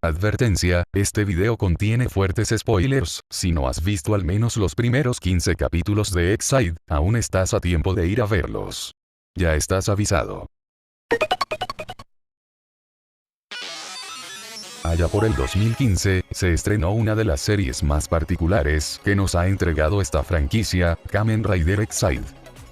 Advertencia, este video contiene fuertes spoilers. Si no has visto al menos los primeros 15 capítulos de Ex-Aid, aún estás a tiempo de ir a verlos. Ya estás avisado. Allá por el 2015, se estrenó una de las series más particulares que nos ha entregado esta franquicia, Kamen Rider Ex-Aid.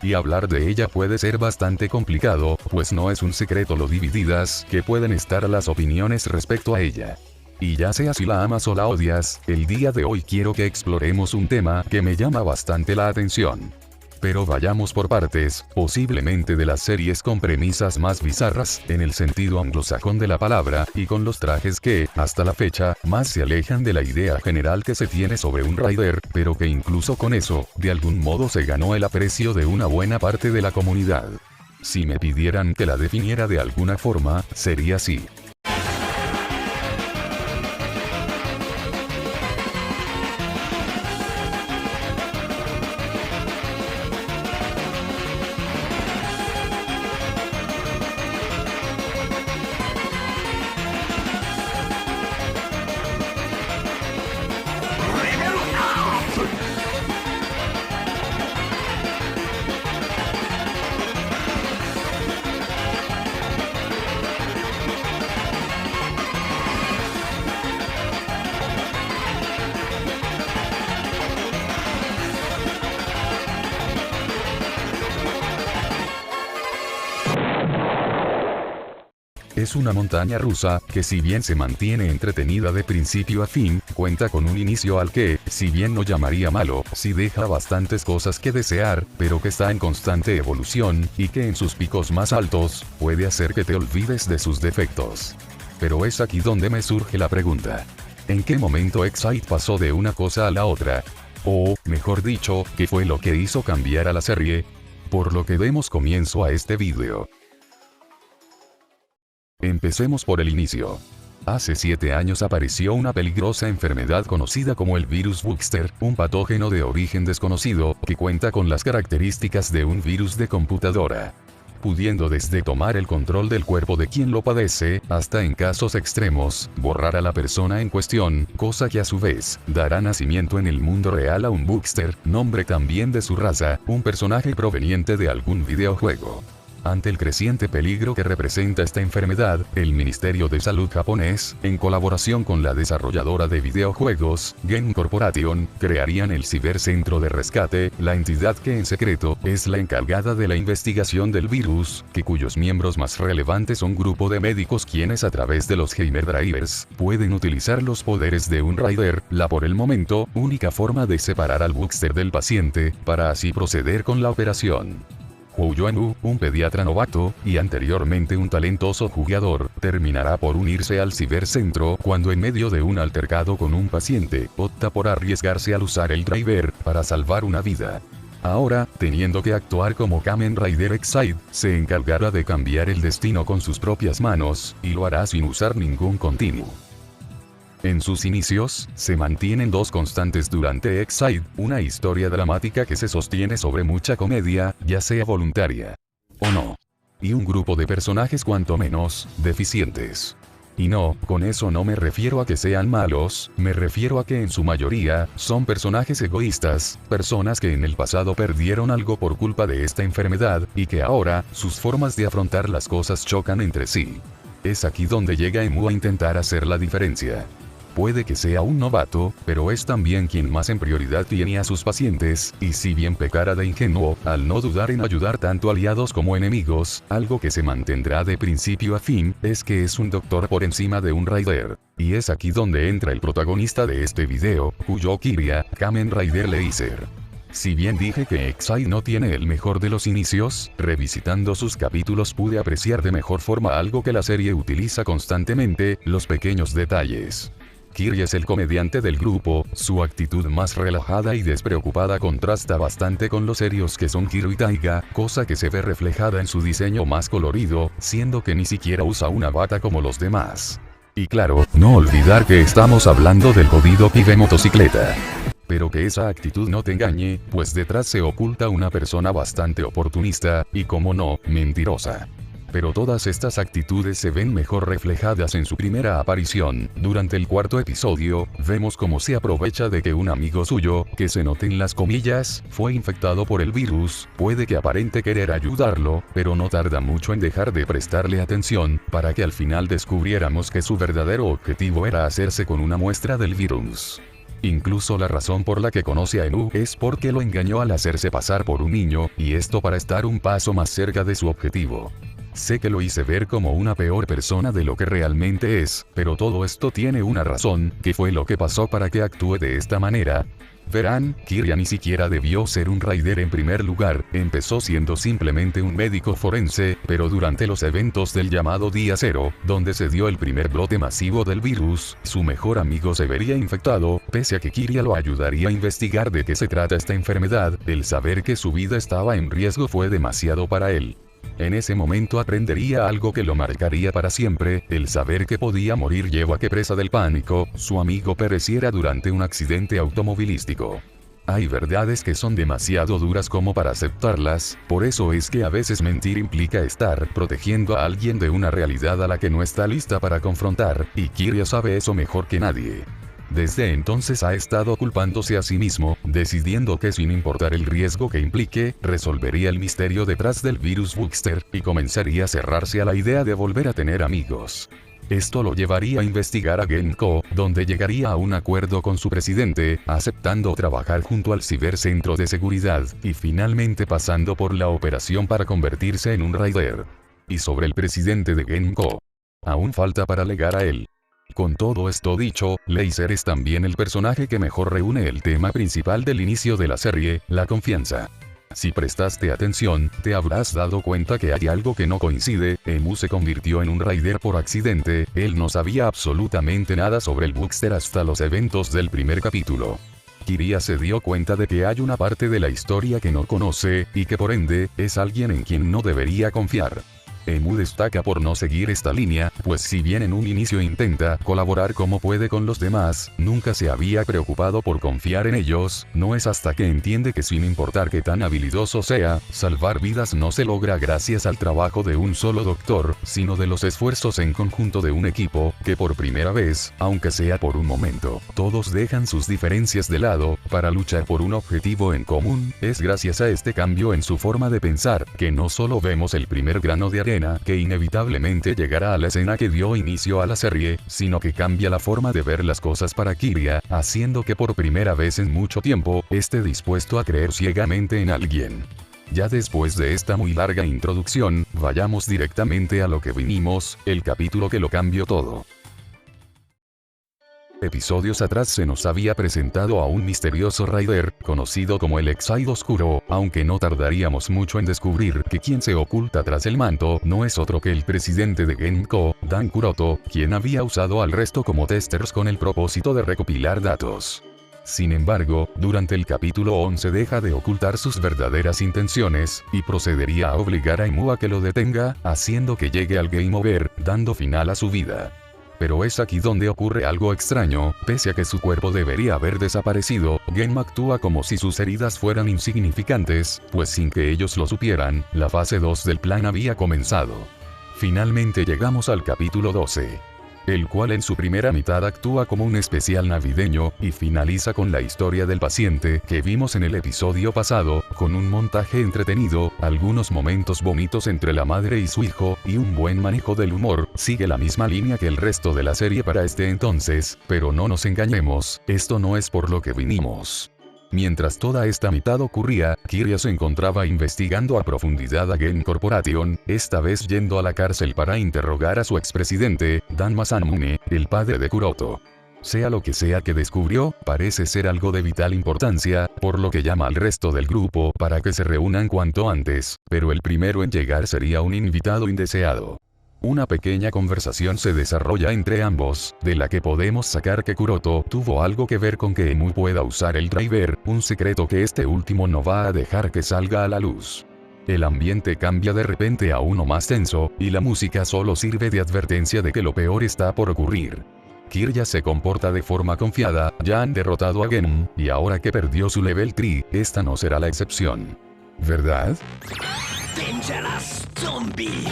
Y hablar de ella puede ser bastante complicado, pues no es un secreto lo divididas que pueden estar las opiniones respecto a ella. Y ya sea si la amas o la odias, el día de hoy quiero que exploremos un tema que me llama bastante la atención. Pero vayamos por partes, posiblemente de las series con premisas más bizarras, en el sentido anglosajón de la palabra, y con los trajes que, hasta la fecha, más se alejan de la idea general que se tiene sobre un rider, pero que incluso con eso, de algún modo se ganó el aprecio de una buena parte de la comunidad. Si me pidieran que la definiera de alguna forma, sería así. Es una montaña rusa, que si bien se mantiene entretenida de principio a fin, cuenta con un inicio al que, si bien no llamaría malo, sí deja bastantes cosas que desear, pero que está en constante evolución, y que en sus picos más altos, puede hacer que te olvides de sus defectos. Pero es aquí donde me surge la pregunta. ¿En qué momento Ex-Aid pasó de una cosa a la otra? O, mejor dicho, ¿qué fue lo que hizo cambiar a la serie? Por lo que demos comienzo a este video. Empecemos por el inicio. Hace 7 años apareció una peligrosa enfermedad conocida como el virus Buxter, un patógeno de origen desconocido, que cuenta con las características de un virus de computadora, pudiendo desde tomar el control del cuerpo de quien lo padece, hasta en casos extremos, borrar a la persona en cuestión, cosa que a su vez, dará nacimiento en el mundo real a un Buxter, nombre también de su raza, un personaje proveniente de algún videojuego. Ante el creciente peligro que representa esta enfermedad, el Ministerio de Salud japonés, en colaboración con la desarrolladora de videojuegos, Gen Corporation, crearían el Cibercentro de Rescate, la entidad que en secreto es la encargada de la investigación del virus, cuyos miembros más relevantes son un grupo de médicos quienes a través de los Heimer Drivers, pueden utilizar los poderes de un rider, la por el momento, única forma de separar al Buxter del paciente, para así proceder con la operación. Hu Yuan-u, un pediatra novato, y anteriormente un talentoso jugador, terminará por unirse al cibercentro cuando en medio de un altercado con un paciente, opta por arriesgarse al usar el driver, para salvar una vida. Ahora, teniendo que actuar como Kamen Rider Ex-Aid, se encargará de cambiar el destino con sus propias manos, y lo hará sin usar ningún continuo. En sus inicios, se mantienen dos constantes durante Ex-Aid, una historia dramática que se sostiene sobre mucha comedia, ya sea voluntaria o no, y un grupo de personajes cuanto menos deficientes. Y no, con eso no me refiero a que sean malos, me refiero a que en su mayoría, son personajes egoístas, personas que en el pasado perdieron algo por culpa de esta enfermedad, y que ahora, sus formas de afrontar las cosas chocan entre sí. Es aquí donde llega Emu a intentar hacer la diferencia. Puede que sea un novato, pero es también quien más en prioridad tiene a sus pacientes, y si bien pecara de ingenuo, al no dudar en ayudar tanto aliados como enemigos, algo que se mantendrá de principio a fin, es que es un doctor por encima de un rider. Y es aquí donde entra el protagonista de este video, Kuyo Kiria, Kamen Rider Laser. Si bien dije que Ex-Aid no tiene el mejor de los inicios, revisitando sus capítulos pude apreciar de mejor forma algo que la serie utiliza constantemente, los pequeños detalles. Kiria es el comediante del grupo, su actitud más relajada y despreocupada contrasta bastante con los serios que son Kiro y Taiga, cosa que se ve reflejada en su diseño más colorido, siendo que ni siquiera usa una bata como los demás. Y claro, no olvidar que estamos hablando del jodido pibe motocicleta. Pero que esa actitud no te engañe, pues detrás se oculta una persona bastante oportunista, y como no, mentirosa. Pero todas estas actitudes se ven mejor reflejadas en su primera aparición. Durante el cuarto episodio, vemos cómo se aprovecha de que un amigo suyo, que se noten las comillas, fue infectado por el virus, puede que aparente querer ayudarlo, pero no tarda mucho en dejar de prestarle atención, para que al final descubriéramos que su verdadero objetivo era hacerse con una muestra del virus. Incluso la razón por la que conoce a Emu es porque lo engañó al hacerse pasar por un niño, y esto para estar un paso más cerca de su objetivo. Sé que lo hice ver como una peor persona de lo que realmente es, pero todo esto tiene una razón, que fue lo que pasó para que actúe de esta manera. Verán, Kirya ni siquiera debió ser un Raider en primer lugar, empezó siendo simplemente un médico forense, pero durante los eventos del llamado Día Cero, donde se dio el primer brote masivo del virus, su mejor amigo se vería infectado, pese a que Kirya lo ayudaría a investigar de qué se trata esta enfermedad, el saber que su vida estaba en riesgo fue demasiado para él. En ese momento aprendería algo que lo marcaría para siempre, el saber que podía morir llevó a que presa del pánico, su amigo pereciera durante un accidente automovilístico. Hay verdades que son demasiado duras como para aceptarlas, por eso es que a veces mentir implica estar protegiendo a alguien de una realidad a la que no está lista para confrontar, y Kirya sabe eso mejor que nadie. Desde entonces ha estado culpándose a sí mismo, decidiendo que sin importar el riesgo que implique, resolvería el misterio detrás del virus Wuxter, y comenzaría a cerrarse a la idea de volver a tener amigos. Esto lo llevaría a investigar a Genko, donde llegaría a un acuerdo con su presidente, aceptando trabajar junto al cibercentro de seguridad, y finalmente pasando por la operación para convertirse en un Raider. Y sobre el presidente de Genko, aún falta para llegar a él. Con todo esto dicho, Laser es también el personaje que mejor reúne el tema principal del inicio de la serie, la confianza. Si prestaste atención, te habrás dado cuenta que hay algo que no coincide. Emu se convirtió en un Raider por accidente, él no sabía absolutamente nada sobre el Wuxter hasta los eventos del primer capítulo. Kirya se dio cuenta de que hay una parte de la historia que no conoce, y que por ende, es alguien en quien no debería confiar. Emu destaca por no seguir esta línea, pues si bien en un inicio intenta colaborar como puede con los demás, nunca se había preocupado por confiar en ellos, no es hasta que entiende que sin importar qué tan habilidoso sea, salvar vidas no se logra gracias al trabajo de un solo doctor, sino de los esfuerzos en conjunto de un equipo, que por primera vez, aunque sea por un momento, todos dejan sus diferencias de lado, para luchar por un objetivo en común. Es gracias a este cambio en su forma de pensar, que no solo vemos el primer grano de arena, que inevitablemente llegará a la escena que dio inicio a la serie, sino que cambia la forma de ver las cosas para Kirya, haciendo que por primera vez en mucho tiempo, esté dispuesto a creer ciegamente en alguien. Ya después de esta muy larga introducción, vayamos directamente a lo que vinimos, el capítulo que lo cambió todo. Episodios atrás se nos había presentado a un misterioso Raider, conocido como el Exide Oscuro, aunque no tardaríamos mucho en descubrir que quien se oculta tras el manto no es otro que el presidente de Genko, Dan Kuroto, quien había usado al resto como testers con el propósito de recopilar datos. Sin embargo, durante el capítulo 11 deja de ocultar sus verdaderas intenciones, y procedería a obligar a Emu a que lo detenga, haciendo que llegue al Game Over, dando final a su vida. Pero es aquí donde ocurre algo extraño, pese a que su cuerpo debería haber desaparecido, Genma actúa como si sus heridas fueran insignificantes, pues sin que ellos lo supieran, la fase 2 del plan había comenzado. Finalmente llegamos al capítulo 12. El cual en su primera mitad actúa como un especial navideño, y finaliza con la historia del paciente que vimos en el episodio pasado, con un montaje entretenido, algunos momentos bonitos entre la madre y su hijo, y un buen manejo del humor. Sigue la misma línea que el resto de la serie para este entonces, pero no nos engañemos, esto no es por lo que vinimos. Mientras toda esta mitad ocurría, Kirya se encontraba investigando a profundidad a Gen Corporation, esta vez yendo a la cárcel para interrogar a su expresidente, Dan Masamune, el padre de Kuroto. Sea lo que sea que descubrió, parece ser algo de vital importancia, por lo que llama al resto del grupo para que se reúnan cuanto antes, pero el primero en llegar sería un invitado indeseado. Una pequeña conversación se desarrolla entre ambos, de la que podemos sacar que Kuroto tuvo algo que ver con que Emu pueda usar el driver, un secreto que este último no va a dejar que salga a la luz. El ambiente cambia de repente a uno más tenso, y la música solo sirve de advertencia de que lo peor está por ocurrir. Kirya se comporta de forma confiada, ya han derrotado a Gen, y ahora que perdió su level 3, esta no será la excepción. ¿Verdad? Dangerous zombie.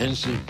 Henshin.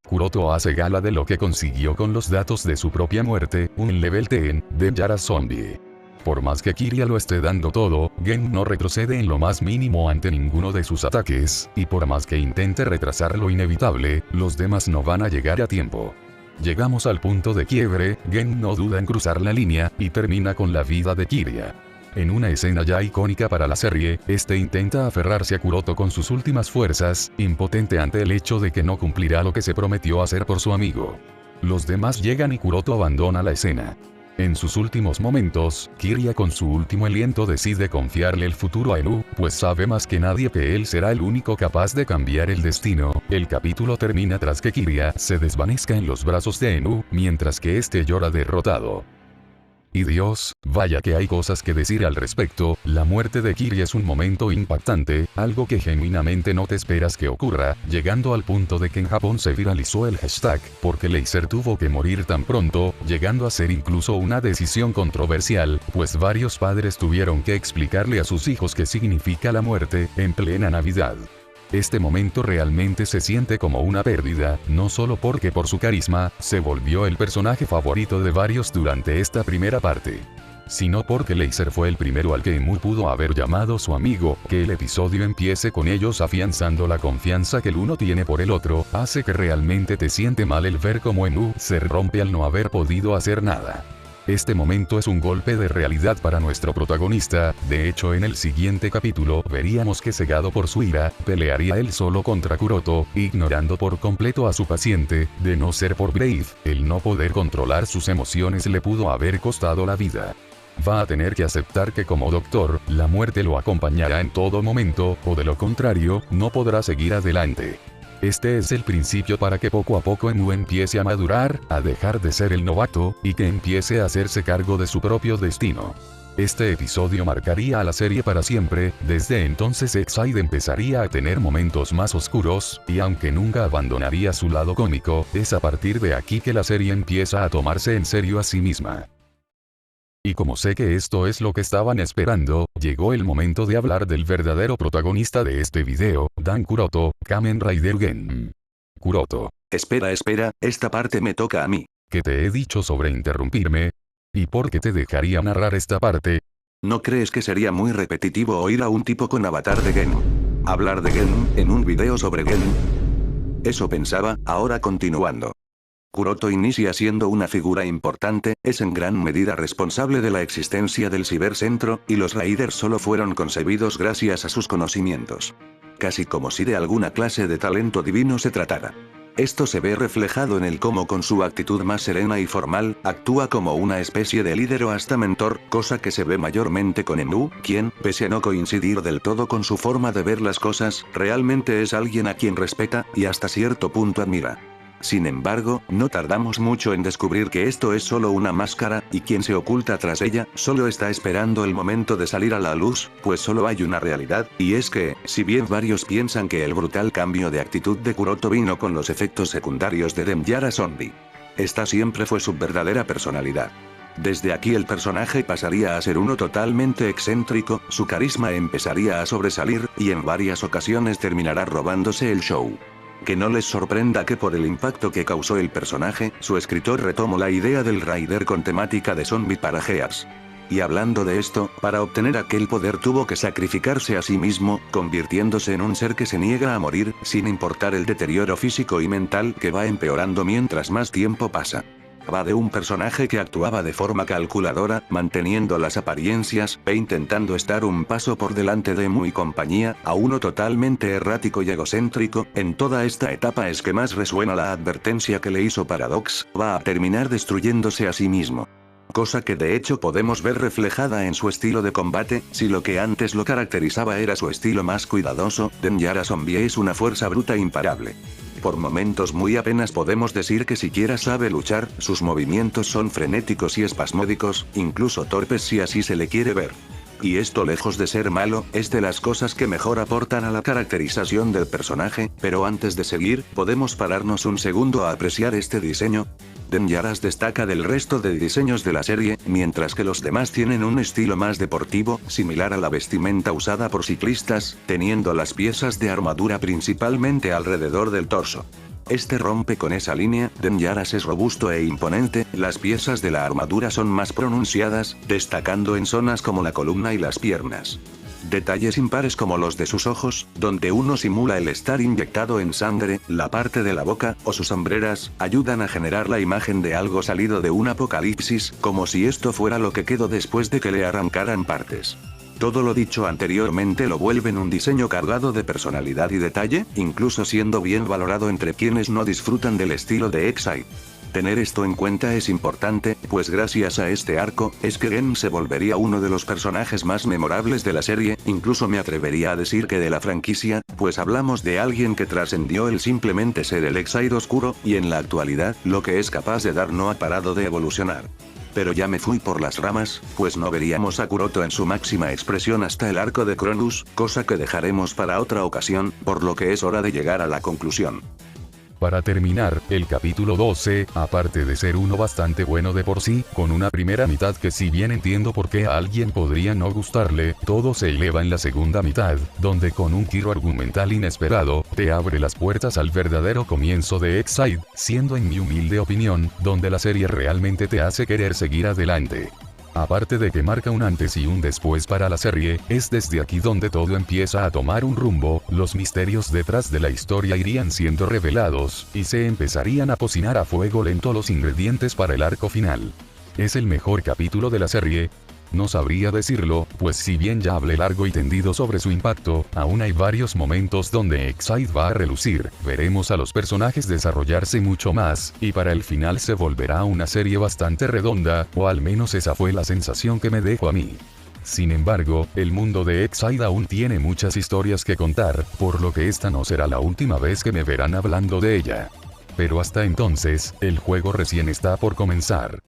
Kuroto hace gala de lo que consiguió con los datos de su propia muerte, un level 10, de Yara Zombie. Por más que Kiria lo esté dando todo, Gen no retrocede en lo más mínimo ante ninguno de sus ataques, y por más que intente retrasar lo inevitable, los demás no van a llegar a tiempo. Llegamos al punto de quiebre, Gen no duda en cruzar la línea, y termina con la vida de Kiria. En una escena ya icónica para la serie, este intenta aferrarse a Kuroto con sus últimas fuerzas, impotente ante el hecho de que no cumplirá lo que se prometió hacer por su amigo. Los demás llegan y Kuroto abandona la escena. En sus últimos momentos, Kiria con su último aliento decide confiarle el futuro a Enu, pues sabe más que nadie que él será el único capaz de cambiar el destino. El capítulo termina tras que Kiria se desvanezca en los brazos de Enu, mientras que este llora derrotado. Y Dios, vaya que hay cosas que decir al respecto. La muerte de Kiria es un momento impactante, algo que genuinamente no te esperas que ocurra, llegando al punto de que en Japón se viralizó el hashtag, porque Laser tuvo que morir tan pronto, llegando a ser incluso una decisión controversial, pues varios padres tuvieron que explicarle a sus hijos qué significa la muerte, en plena Navidad. Este momento realmente se siente como una pérdida, no solo porque por su carisma, se volvió el personaje favorito de varios durante esta primera parte, sino porque Laser fue el primero al que Emu pudo haber llamado su amigo. Que el episodio empiece con ellos afianzando la confianza que el uno tiene por el otro, hace que realmente te siente mal el ver cómo Emu se rompe al no haber podido hacer nada. Este momento es un golpe de realidad para nuestro protagonista. De hecho, en el siguiente capítulo veríamos que cegado por su ira, pelearía él solo contra Kuroto, ignorando por completo a su paciente. De no ser por Brave, el no poder controlar sus emociones le pudo haber costado la vida. Va a tener que aceptar que como doctor, la muerte lo acompañará en todo momento, o de lo contrario, no podrá seguir adelante. Este es el principio para que poco a poco Emu empiece a madurar, a dejar de ser el novato, y que empiece a hacerse cargo de su propio destino. Este episodio marcaría a la serie para siempre. Desde entonces Ex-Aid empezaría a tener momentos más oscuros, y aunque nunca abandonaría su lado cómico, es a partir de aquí que la serie empieza a tomarse en serio a sí misma. Y como sé que esto es lo que estaban esperando, llegó el momento de hablar del verdadero protagonista de este video, Dan Kuroto, Kamen Rider Gen. Kuroto. Espera, esta parte me toca a mí. ¿Qué te he dicho sobre interrumpirme? ¿Y por qué te dejaría narrar esta parte? ¿No crees que sería muy repetitivo oír a un tipo con avatar de Gen hablar de Gen en un video sobre Gen? Eso pensaba. Ahora continuando. Kuroto inicia siendo una figura importante, es en gran medida responsable de la existencia del cibercentro, y los Raiders solo fueron concebidos gracias a sus conocimientos. Casi como si de alguna clase de talento divino se tratara. Esto se ve reflejado en el cómo con su actitud más serena y formal, actúa como una especie de líder o hasta mentor, cosa que se ve mayormente con Emu, quien, pese a no coincidir del todo con su forma de ver las cosas, realmente es alguien a quien respeta, y hasta cierto punto admira. Sin embargo, no tardamos mucho en descubrir que esto es solo una máscara, y quien se oculta tras ella, solo está esperando el momento de salir a la luz, pues solo hay una realidad, y es que, si bien varios piensan que el brutal cambio de actitud de Kuroto vino con los efectos secundarios de Yara Zombie, esta siempre fue su verdadera personalidad. Desde aquí el personaje pasaría a ser uno totalmente excéntrico, su carisma empezaría a sobresalir, y en varias ocasiones terminará robándose el show. Que no les sorprenda que por el impacto que causó el personaje, su escritor retomó la idea del Raider con temática de zombie para Gears. Y hablando de esto, para obtener aquel poder tuvo que sacrificarse a sí mismo, convirtiéndose en un ser que se niega a morir, sin importar el deterioro físico y mental que va empeorando mientras más tiempo pasa. Va de un personaje que actuaba de forma calculadora, manteniendo las apariencias, e intentando estar un paso por delante de Emu y compañía, a uno totalmente errático y egocéntrico. En toda esta etapa es que más resuena la advertencia que le hizo Paradox, va a terminar destruyéndose a sí mismo. Cosa que de hecho podemos ver reflejada en su estilo de combate. Si lo que antes lo caracterizaba era su estilo más cuidadoso, Yara Zombie es una fuerza bruta imparable. Por momentos muy apenas podemos decir que siquiera sabe luchar, sus movimientos son frenéticos y espasmódicos, incluso torpes si así se le quiere ver. Y esto, lejos de ser malo, es de las cosas que mejor aportan a la caracterización del personaje, pero antes de seguir, ¿podemos pararnos un segundo a apreciar este diseño? Den Yaras destaca del resto de diseños de la serie, mientras que los demás tienen un estilo más deportivo, similar a la vestimenta usada por ciclistas, teniendo las piezas de armadura principalmente alrededor del torso. Este rompe con esa línea. Den Yaras es robusto e imponente, las piezas de la armadura son más pronunciadas, destacando en zonas como la columna y las piernas. Detalles impares como los de sus ojos, donde uno simula el estar inyectado en sangre, la parte de la boca, o sus hombreras, ayudan a generar la imagen de algo salido de un apocalipsis, como si esto fuera lo que quedó después de que le arrancaran partes. Todo lo dicho anteriormente lo vuelven un diseño cargado de personalidad y detalle, incluso siendo bien valorado entre quienes no disfrutan del estilo de Ex-Aid. Tener esto en cuenta es importante, pues gracias a este arco, es que Gen se volvería uno de los personajes más memorables de la serie, incluso me atrevería a decir que de la franquicia, pues hablamos de alguien que trascendió el simplemente ser el Ex-Aid oscuro, y en la actualidad, lo que es capaz de dar no ha parado de evolucionar. Pero ya me fui por las ramas, pues no veríamos a Kuroto en su máxima expresión hasta el arco de Cronus, cosa que dejaremos para otra ocasión, por lo que es hora de llegar a la conclusión. Para terminar, el capítulo 12, aparte de ser uno bastante bueno de por sí, con una primera mitad que si bien entiendo por qué a alguien podría no gustarle, todo se eleva en la segunda mitad, donde con un giro argumental inesperado, te abre las puertas al verdadero comienzo de Ex-Aid, siendo en mi humilde opinión, donde la serie realmente te hace querer seguir adelante. Aparte de que marca un antes y un después para la serie, es desde aquí donde todo empieza a tomar un rumbo, los misterios detrás de la historia irían siendo revelados, y se empezarían a cocinar a fuego lento los ingredientes para el arco final. ¿Es el mejor capítulo de la serie? No sabría decirlo, pues si bien ya hablé largo y tendido sobre su impacto, aún hay varios momentos donde Ex-Aid va a relucir, veremos a los personajes desarrollarse mucho más, y para el final se volverá una serie bastante redonda, o al menos esa fue la sensación que me dejó a mí. Sin embargo, el mundo de Ex-Aid aún tiene muchas historias que contar, por lo que esta no será la última vez que me verán hablando de ella. Pero hasta entonces, el juego recién está por comenzar.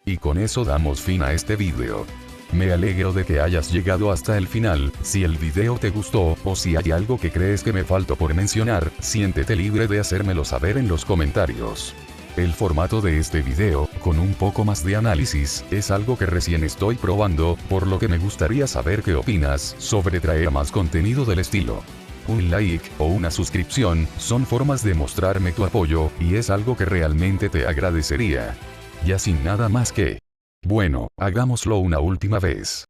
Y con eso damos fin a este video. Me alegro de que hayas llegado hasta el final. Si el video te gustó, o si hay algo que crees que me faltó por mencionar, siéntete libre de hacérmelo saber en los comentarios. El formato de este video, con un poco más de análisis, es algo que recién estoy probando, por lo que me gustaría saber qué opinas sobre traer más contenido del estilo. Un like, o una suscripción, son formas de mostrarme tu apoyo, y es algo que realmente te agradecería. Ya sin nada más que... Bueno, hagámoslo una última vez.